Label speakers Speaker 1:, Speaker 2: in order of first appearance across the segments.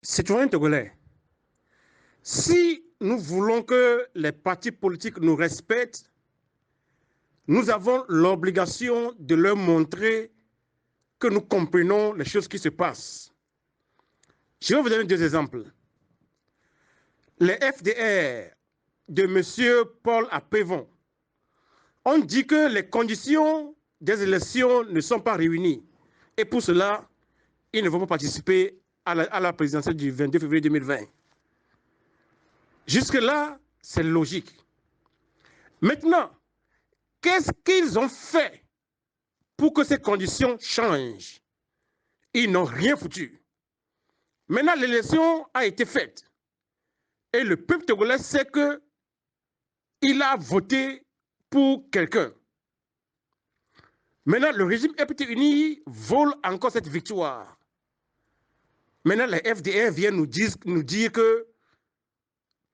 Speaker 1: Citoyens togolais, si nous voulons que les partis politiques nous respectent, nous avons l'obligation de leur montrer que nous comprenons les choses qui se passent. Je vais vous donner deux exemples. Les FDR de M. Paul Apévon ont dit que les conditions des élections ne sont pas réunies. Et pour cela, ils ne vont pas participer à la présidentielle du 22 février 2020. Jusque-là, c'est logique. Maintenant, qu'est-ce qu'ils ont fait pour que ces conditions changent? Ils n'ont rien foutu. Maintenant, l'élection a été faite. Et le peuple togolais sait qu'il a voté pour quelqu'un. Maintenant, le régime FPT uni vole encore cette victoire. Maintenant, les FDR viennent nous dire que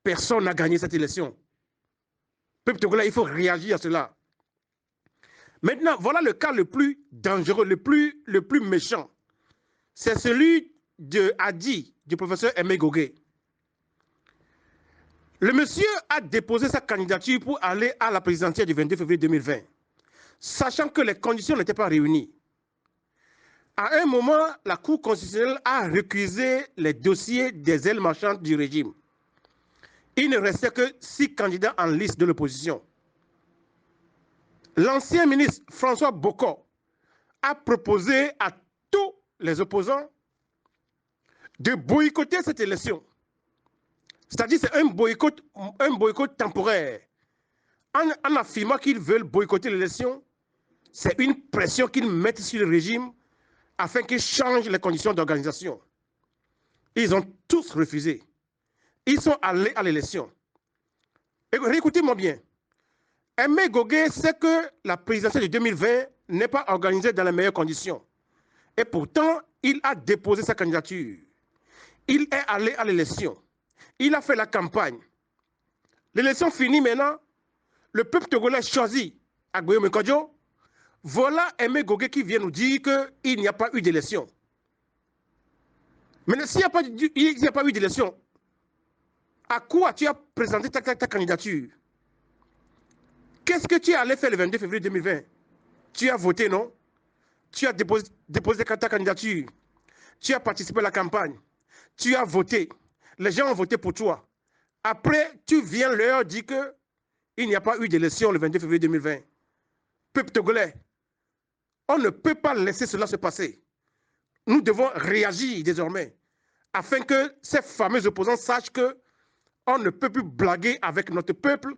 Speaker 1: personne n'a gagné cette élection. Peuple togolais, il faut réagir à cela. Maintenant, voilà le cas le plus dangereux, le plus méchant. C'est celui de Adi, du professeur Aimé Gogué. Le monsieur a déposé sa candidature pour aller à la présidentielle du 22 février 2020, sachant que les conditions n'étaient pas réunies. À un moment, la Cour constitutionnelle a récusé les dossiers des ailes marchandes du régime. Il ne restait que 6 candidats en liste de l'opposition. L'ancien ministre François Bocco a proposé à tous les opposants de boycotter cette élection. C'est-à-dire que c'est un boycott temporaire. En affirmant qu'ils veulent boycotter l'élection, c'est une pression qu'ils mettent sur le régime afin qu'il change les conditions d'organisation. Ils ont tous refusé. Ils sont allés à l'élection. Écoutez-moi bien. Aimé Gogué sait que la présidentielle de 2020 n'est pas organisée dans les meilleures conditions. Et pourtant, il a déposé sa candidature. Il est allé à l'élection. Il a fait la campagne. L'élection finie maintenant. Le peuple togolais choisit Agboyome Kodjo. Voilà Aimé Gogué qui vient nous dire qu'il n'y a pas eu d'élection. Mais s'il n'y a pas eu d'élection, à quoi tu as présenté ta candidature? Qu'est-ce que tu es allé faire le 22 février 2020? Tu as voté, non? Tu as déposé ta candidature. Tu as participé à la campagne. Tu as voté. Les gens ont voté pour toi. Après, tu viens leur dire qu'il n'y a pas eu d'élection le 22 février 2020. Peuple togolais, on ne peut pas laisser cela se passer. Nous devons réagir désormais afin que ces fameux opposants sachent qu'on ne peut plus blaguer avec notre peuple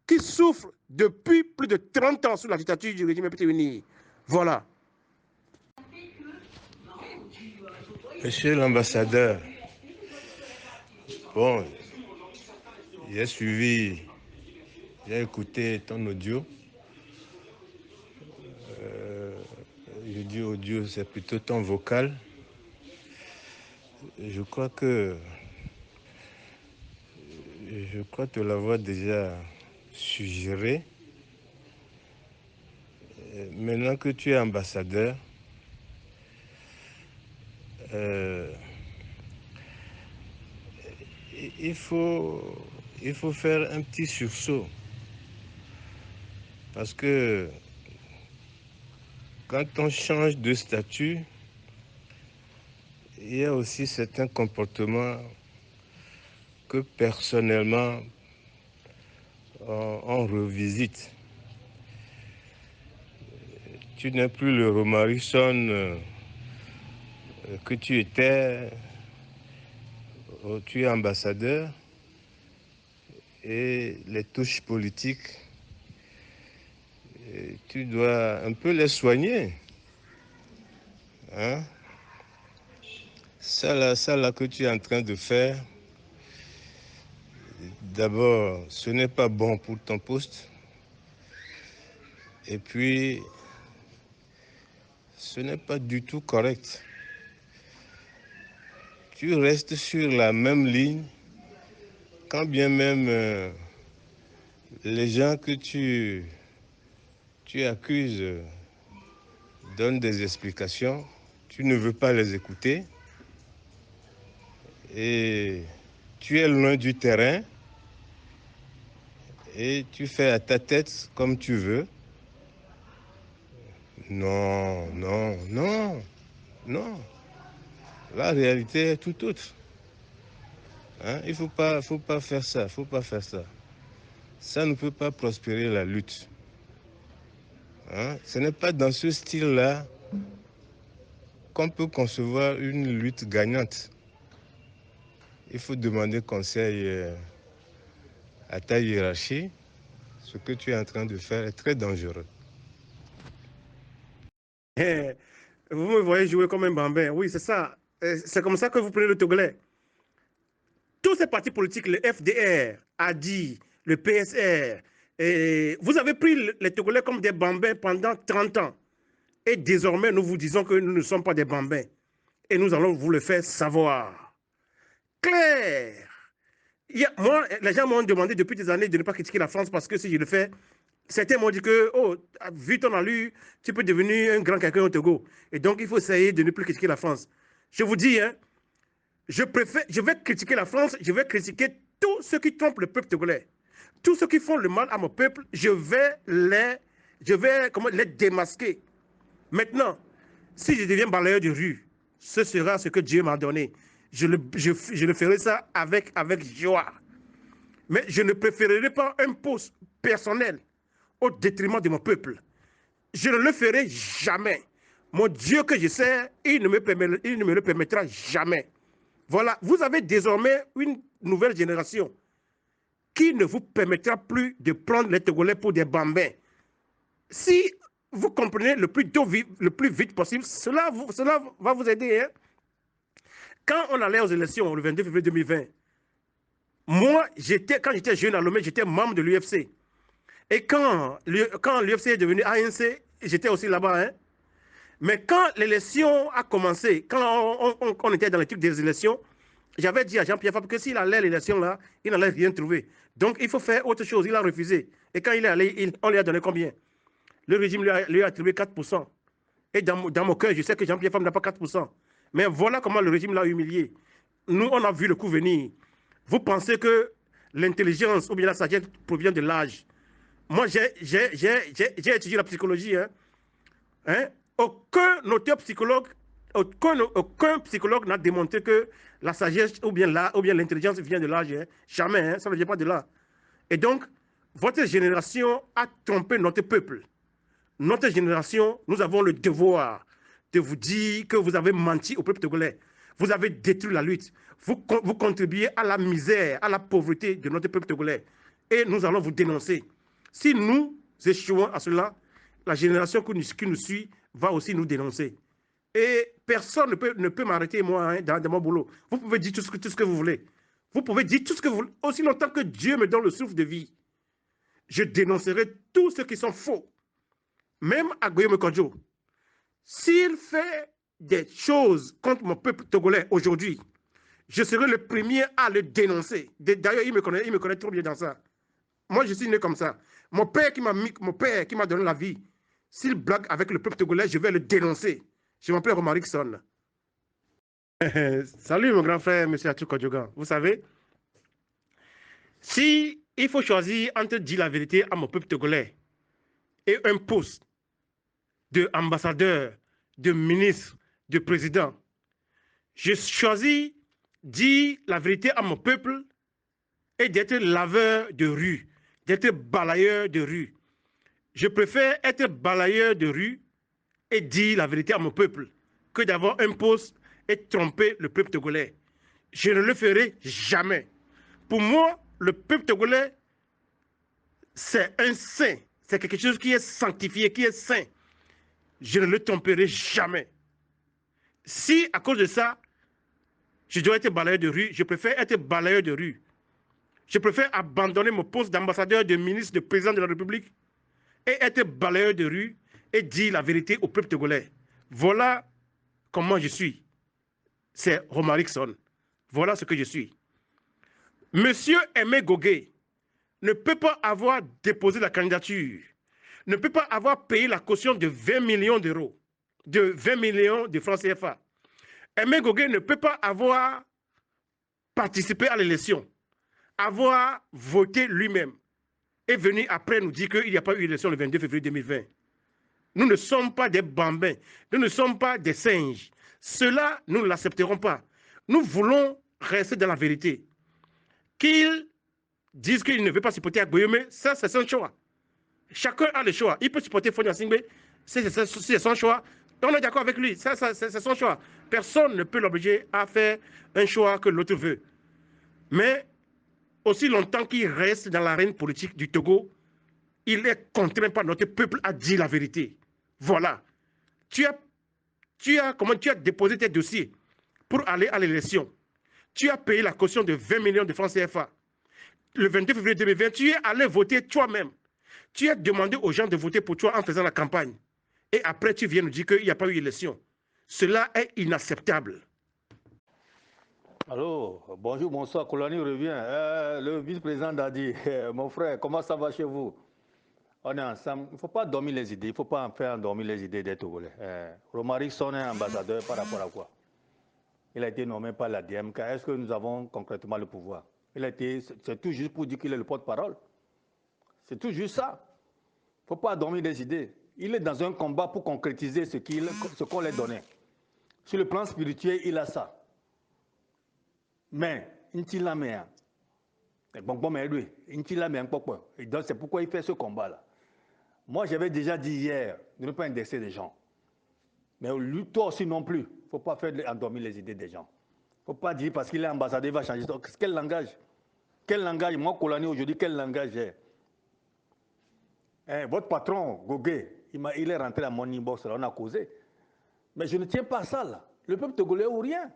Speaker 1: qui souffre depuis plus de 30 ans sous la dictature du régime FPT uni. Voilà.
Speaker 2: Monsieur l'ambassadeur, bon, j'ai écouté ton audio. Je dis audio, c'est plutôt ton vocal. Je crois te l'avoir déjà suggéré. Maintenant que tu es ambassadeur, il faut faire un petit sursaut. Parce que quand on change de statut, il y a aussi certains comportements que personnellement on revisite. Tu n'es plus le Romarison que tu étais. Tu es ambassadeur et les touches politiques, tu dois un peu les soigner. Hein? Ça là que tu es en train de faire, d'abord, ce n'est pas bon pour ton poste. Et puis, ce n'est pas du tout correct. Tu restes sur la même ligne, quand bien même les gens que tu accuses donnent des explications, tu ne veux pas les écouter. et tu es loin du terrain et tu fais à ta tête comme tu veux. Non, non, non, non. La réalité est tout autre. Hein? Il faut pas faire ça, faut pas faire ça. Ça ne peut pas prospérer la lutte. Hein? Ce n'est pas dans ce style-là qu'on peut concevoir une lutte gagnante. Il faut demander conseil à ta hiérarchie. Ce que tu es en train de faire est très dangereux.
Speaker 1: Vous me voyez jouer comme un bambin. Oui, c'est ça. C'est comme ça que vous prenez le Togolais. Tous ces partis politiques, le FDR, ADI, le PSR, et vous avez pris les Togolais comme des bambins pendant 30 ans. Et désormais, nous vous disons que nous ne sommes pas des bambins. Et nous allons vous le faire savoir. Clair. Moi, les gens m'ont demandé depuis des années de ne pas critiquer la France parce que si je le fais, certains m'ont dit que, oh, vu ton allure, tu peux devenir un grand quelqu'un au Togo. Et donc, il faut essayer de ne plus critiquer la France. Je vous dis, hein, je vais critiquer la France, je vais critiquer tous ceux qui trompent le peuple togolais. Tous ceux qui font le mal à mon peuple, je vais les démasquer. Maintenant, si je deviens balayeur de rue, ce sera ce que Dieu m'a donné. Je le ferai ça avec joie. Mais je ne préférerai pas un poste personnel au détriment de mon peuple. Je ne le ferai jamais. Mon Dieu que je sais, il ne me le permettra jamais. Voilà, vous avez désormais une nouvelle génération qui ne vous permettra plus de prendre les Togolais pour des bambins. Si vous comprenez le plus vite possible, cela va vous aider. Hein? Quand on allait aux élections le 22 février 2020, moi, quand j'étais jeune à Lomé, j'étais membre de l'UFC. Et quand l'UFC est devenu ANC, j'étais aussi là-bas. Hein? Mais quand l'élection a commencé, quand on était dans les trucs des élections, j'avais dit à Jean-Pierre Fabre que s'il allait à l'élection là, il n'allait rien trouver. Donc il faut faire autre chose. Il a refusé. Et quand il est allé, on lui a donné combien? Le régime lui a attribué 4%. Et dans mon cœur, je sais que Jean-Pierre Fabre n'a pas 4%. Mais voilà comment le régime l'a humilié. Nous, on a vu le coup venir. Vous pensez que l'intelligence ou bien la sagesse provient de l'âge? Moi, j'ai étudié la psychologie. Hein? Aucun psychologue n'a démontré que la sagesse ou bien l'intelligence vient de l'âge. Hein? Jamais, hein? Ça ne vient pas de là. Et donc, votre génération a trompé notre peuple. Notre génération, nous avons le devoir de vous dire que vous avez menti au peuple togolais. Vous avez détruit la lutte. Vous contribuez à la misère, à la pauvreté de notre peuple togolais. Et nous allons vous dénoncer. Si nous échouons à cela, la génération qui nous suit va aussi nous dénoncer. Et personne ne peut m'arrêter, moi, hein, dans mon boulot. Vous pouvez dire tout ce que vous voulez. Vous pouvez dire tout ce que vous voulez. Aussi longtemps que Dieu me donne le souffle de vie, je dénoncerai tous ceux qui sont faux. Même à Guillaume Kodjo. S'il fait des choses contre mon peuple togolais aujourd'hui, je serai le premier à le dénoncer. D'ailleurs, il me connaît trop bien dans ça. Moi, je suis né comme ça. Mon père qui m'a donné la vie, s'il blague avec le peuple togolais, je vais le dénoncer. Je m'appelle Romaric Son. Salut mon grand frère, M. Atou Kodjogan. Vous savez, si il faut choisir entre dire la vérité à mon peuple togolais et un poste d'ambassadeur, de ministre, de président, je choisis dire la vérité à mon peuple et d'être laveur de rue, d'être balayeur de rue. Je préfère être balayeur de rue et dire la vérité à mon peuple que d'avoir un poste et tromper le peuple togolais. Je ne le ferai jamais. Pour moi, le peuple togolais, c'est un saint. C'est quelque chose qui est sanctifié, qui est saint. Je ne le tromperai jamais. Si, à cause de ça, je dois être balayeur de rue, je préfère être balayeur de rue. Je préfère abandonner mon poste d'ambassadeur, de ministre, de président de la République et être balayeur de rue et dire la vérité au peuple togolais. Voilà comment je suis. C'est Romaric Son. Voilà ce que je suis. Monsieur Aimé Gogué ne peut pas avoir déposé la candidature, ne peut pas avoir payé la caution de 20 millions d'euros, de 20 millions de francs CFA. Aimé Gogué ne peut pas avoir participé à l'élection, avoir voté lui-même, est venu après nous dire qu'il n'y a pas eu d'élection le 22 février 2020. Nous ne sommes pas des bambins, nous ne sommes pas des singes. Cela, nous ne l'accepterons pas. Nous voulons rester dans la vérité. Qu'ils disent qu'il ne veut pas supporter Agboyome, ça c'est son choix. Chacun a le choix. Il peut supporter Fonia Singbe, c'est son choix. On est d'accord avec lui, ça c'est son choix. Personne ne peut l'obliger à faire un choix que l'autre veut. Mais aussi longtemps qu'il reste dans l'arène politique du Togo, il est contraint par notre peuple à dire la vérité. Voilà. Tu as déposé tes dossiers pour aller à l'élection. Tu as payé la caution de 20 millions de francs CFA. Le 22 février 2020, tu es allé voter toi-même. Tu as demandé aux gens de voter pour toi en faisant la campagne. Et après, tu viens nous dire qu'il n'y a pas eu d'élection. Cela est inacceptable.
Speaker 3: Allô, bonjour, bonsoir, Kolani revient. Le vice-président Dadi, mon frère, comment ça va chez vous? On est ensemble. Il ne faut pas dormir les idées, il ne faut pas en faire dormir les idées des Togolais. Romaric Son est ambassadeur par rapport à quoi? Il a été nommé par la DMK. Est-ce que nous avons concrètement le pouvoir? C'est tout juste pour dire qu'il est le porte-parole. C'est tout juste ça. Il ne faut pas dormir les idées. Il est dans un combat pour concrétiser ce qu'on lui a donné. Sur le plan spirituel, il a ça. Mais, c'est pourquoi il fait ce combat-là. Moi, j'avais déjà dit hier de ne pas indexer les gens. Mais lui, toi aussi non plus. Il ne faut pas faire endormir les idées des gens. Il ne faut pas dire parce qu'il est ambassadeur, il va changer. Quel langage? Quel langage? Moi, Kolani, aujourd'hui, quel langage j'ai? Votre patron, Gogé, il est rentré à mon inbox, là, on a causé. Mais je ne tiens pas à ça, là. Le peuple togolais ou rien.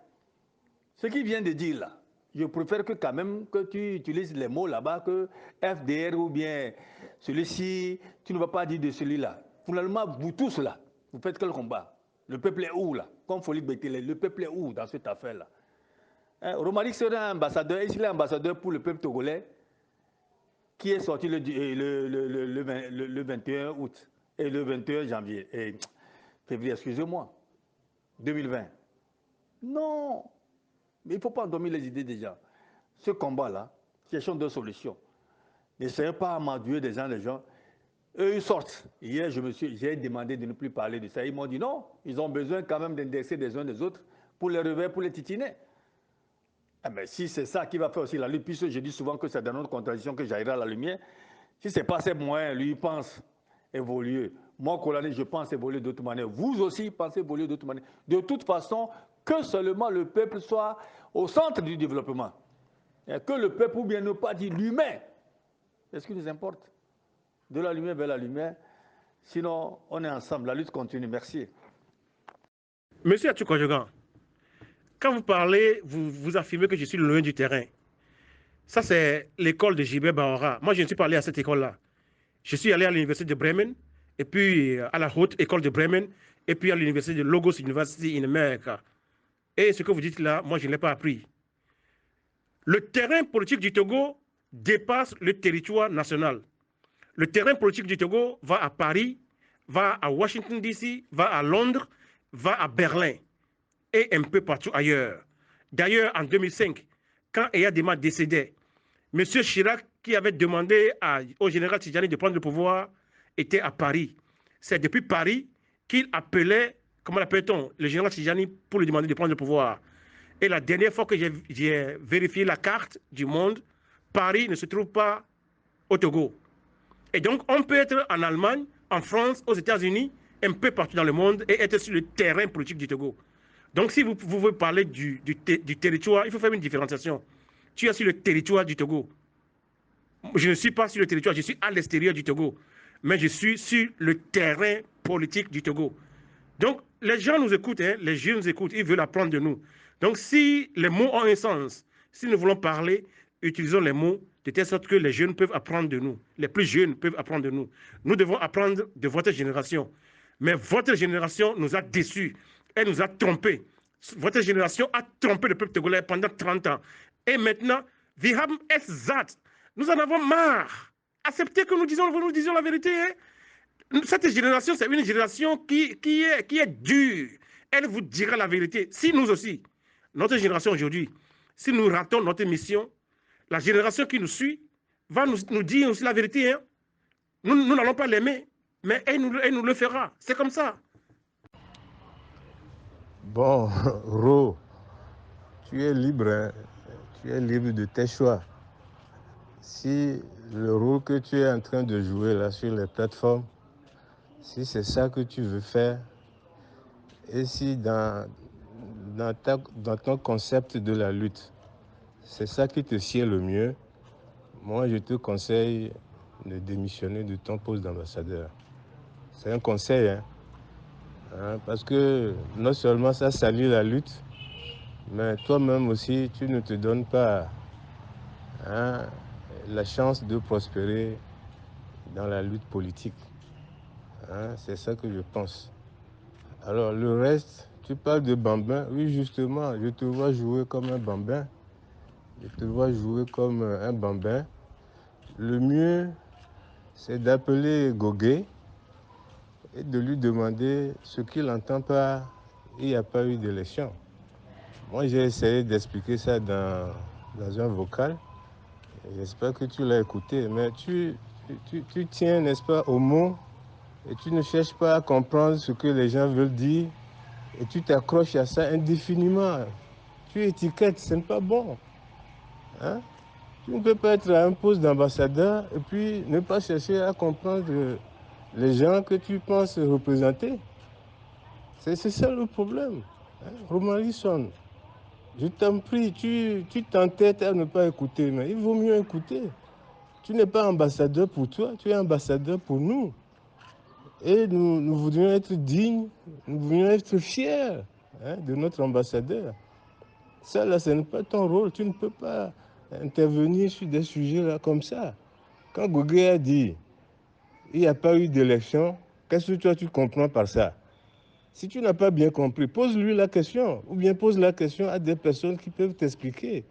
Speaker 3: Ce qu'il vient de dire, là, je préfère que quand même que tu utilises les mots là-bas, que FDR ou bien celui-ci, tu ne vas pas dire de celui-là. Finalement, vous tous, là, vous faites quel combat? Le peuple est où, là? Comme Folie Bekele, le peuple est où dans cette affaire-là? Romaric sera ambassadeur, il est ambassadeur pour le peuple togolais, qui est sorti le 21 août et le 21 janvier, février, excusez-moi, 2020. Non, mais il ne faut pas endormir les idées des gens. Ce combat-là, cherchons deux solutions. N'essayez pas à m'enduire des gens. Eux, ils sortent. Hier, j'ai demandé de ne plus parler de ça. Ils m'ont dit non, ils ont besoin quand même d'indexer des uns des autres pour les réveiller, pour les titiner. Ah mais si c'est ça qui va faire aussi la lutte, puisque je dis souvent que c'est dans notre contradiction que j'arriverai à la lumière, si ce n'est pas ces moyens, lui, il pense évoluer. Moi, Kolani, je pense évoluer d'autre manière. Vous aussi, pensez évoluer d'autre manière. De toute façon, que seulement le peuple soit au centre du développement. Et que le peuple, ou bien ne pas dire l'humain, c'est ce qui nous importe. De la lumière vers la lumière. Sinon, on est ensemble. La lutte continue. Merci.
Speaker 1: Monsieur Atoukodjogan, quand vous parlez, vous affirmez que je suis loin du terrain. Ça, c'est l'école de Gilbert Bahora. Moi, je ne suis pas allé à cette école-là. Je suis allé à l'université de Bremen, et puis à la haute école de Bremen, et puis à l'université de Lagos University in America. Et ce que vous dites là, moi, je ne l'ai pas appris. Le terrain politique du Togo dépasse le territoire national. Le terrain politique du Togo va à Paris, va à Washington DC, va à Londres, va à Berlin et un peu partout ailleurs. D'ailleurs, en 2005, quand Eyadema décédait, M. Chirac, qui avait demandé au général Tidjani de prendre le pouvoir, était à Paris. C'est depuis Paris qu'il appelait, comment l'appelle-t-on, le général Tidjani pour lui demander de prendre le pouvoir. Et la dernière fois que j'ai vérifié la carte du monde, Paris ne se trouve pas au Togo. Et donc, on peut être en Allemagne, en France, aux États-Unis, un peu partout dans le monde et être sur le terrain politique du Togo. Donc, si vous voulez parler du territoire, il faut faire une différenciation. Tu es sur le territoire du Togo. Je ne suis pas sur le territoire, je suis à l'extérieur du Togo. Mais je suis sur le terrain politique du Togo. Donc, les gens nous écoutent, hein, les jeunes nous écoutent, ils veulent apprendre de nous. Donc, si les mots ont un sens, si nous voulons parler, utilisons les mots de telle sorte que les jeunes peuvent apprendre de nous. Les plus jeunes peuvent apprendre de nous. Nous devons apprendre de votre génération. Mais votre génération nous a déçus. Elle nous a trompés. Votre génération a trompé le peuple togolais pendant 30 ans. Et maintenant, wir haben es satt. Nous en avons marre. Acceptez que nous disions la vérité. Hein? Cette génération, c'est une génération qui est dure. Elle vous dira la vérité. Si nous aussi, notre génération aujourd'hui, si nous ratons notre mission, la génération qui nous suit va nous dire aussi la vérité. Hein. Nous n'allons pas l'aimer, mais elle nous le fera. C'est comme ça.
Speaker 2: Bon, Ro, tu es libre, hein? Tu es libre de tes choix. Si le rôle que tu es en train de jouer là sur les plateformes, si c'est ça que tu veux faire, et si dans ton concept de la lutte, c'est ça qui te sied le mieux, moi je te conseille de démissionner de ton poste d'ambassadeur. C'est un conseil, hein? Parce que non seulement ça salit la lutte, mais toi-même aussi, tu ne te donnes pas la chance de prospérer dans la lutte politique. C'est ça que je pense. Alors le reste, tu parles de bambin. Oui, justement, je te vois jouer comme un bambin. Je te vois jouer comme un bambin. Le mieux, c'est d'appeler Gogué et de lui demander ce qu'il entend par « il n'y a pas eu d'élection ». Moi, j'ai essayé d'expliquer ça dans un vocal. J'espère que tu l'as écouté, mais tu tiens, n'est-ce pas, au mot et tu ne cherches pas à comprendre ce que les gens veulent dire et tu t'accroches à ça indéfiniment. Tu étiquettes, ce n'est pas bon. Hein? Tu ne peux pas être à un poste d'ambassadeur et puis ne pas chercher à comprendre les gens que tu penses représenter. C'est ça le problème. Hein? Romalisson, je t'en prie, tu t'entêtes à ne pas écouter, mais il vaut mieux écouter. Tu n'es pas ambassadeur pour toi, tu es ambassadeur pour nous. Et nous voudrions être dignes, nous voudrions être fiers de notre ambassadeur. Ça, là, ce n'est pas ton rôle. Tu ne peux pas intervenir sur des sujets là comme ça. Quand Gogué a dit il n'y a pas eu d'élection, qu'est-ce que toi tu comprends par ça? Si tu n'as pas bien compris, pose-lui la question. Ou bien pose la question à des personnes qui peuvent t'expliquer.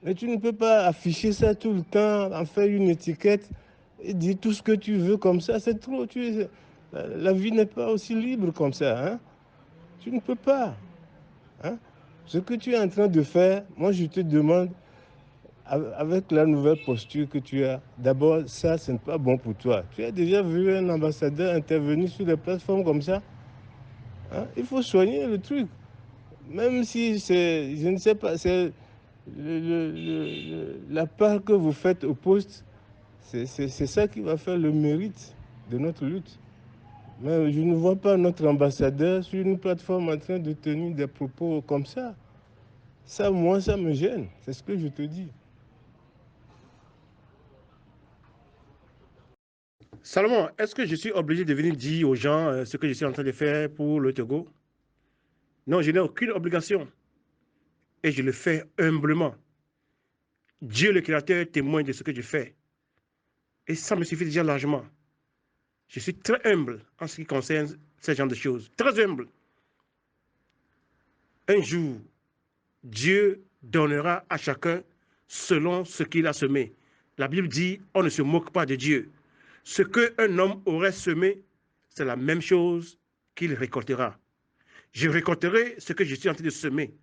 Speaker 2: Mais tu ne peux pas afficher ça tout le temps, en faire une étiquette et dire tout ce que tu veux comme ça. C'est trop. La vie n'est pas aussi libre comme ça. Hein? Tu ne peux pas. Hein? Ce que tu es en train de faire, moi je te demande, avec la nouvelle posture que tu as, d'abord, ça, ce n'est pas bon pour toi. Tu as déjà vu un ambassadeur intervenir sur des plateformes comme ça? Hein? Il faut soigner le truc. Même si c'est, je ne sais pas, c'est la part que vous faites au poste, c'est ça qui va faire le mérite de notre lutte. Mais je ne vois pas notre ambassadeur sur une plateforme en train de tenir des propos comme ça. Ça, moi, ça me gêne. C'est ce que je te dis.
Speaker 1: Salomon, est-ce que je suis obligé de venir dire aux gens ce que je suis en train de faire pour le Togo? Non, je n'ai aucune obligation. Et je le fais humblement. Dieu le Créateur est témoin de ce que je fais. Et ça me suffit déjà largement. Je suis très humble en ce qui concerne ce genre de choses. Très humble. Un jour, Dieu donnera à chacun selon ce qu'il a semé. La Bible dit, on ne se moque pas de Dieu. Ce qu'un homme aurait semé, c'est la même chose qu'il récoltera. Je récolterai ce que je suis en train de semer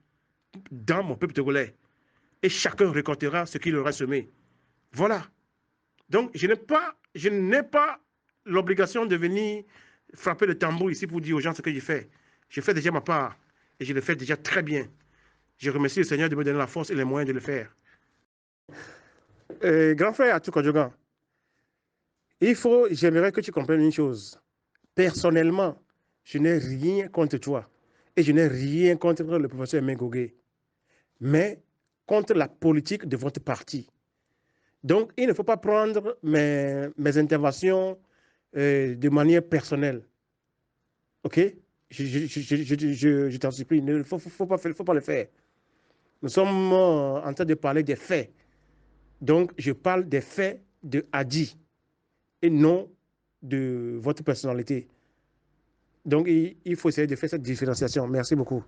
Speaker 1: dans mon peuple togolais. Et chacun récoltera ce qu'il aura semé. Voilà. Donc, je n'ai pas l'obligation de venir frapper le tambour ici pour dire aux gens ce que je fais. Je fais déjà ma part et je le fais déjà très bien. Je remercie le Seigneur de me donner la force et les moyens de le faire. Grand frère Atou Kodjogan, j'aimerais que tu comprennes une chose. Personnellement, je n'ai rien contre toi et je n'ai rien contre le professeur Mengogé, mais contre la politique de votre parti. Donc, il ne faut pas prendre mes interventions de manière personnelle. OK? Je t'en supplie, il ne faut pas le faire. Nous sommes en train de parler des faits. Donc, je parle des faits de Hadi et non de votre personnalité. Donc, il faut essayer de faire cette différenciation. Merci beaucoup.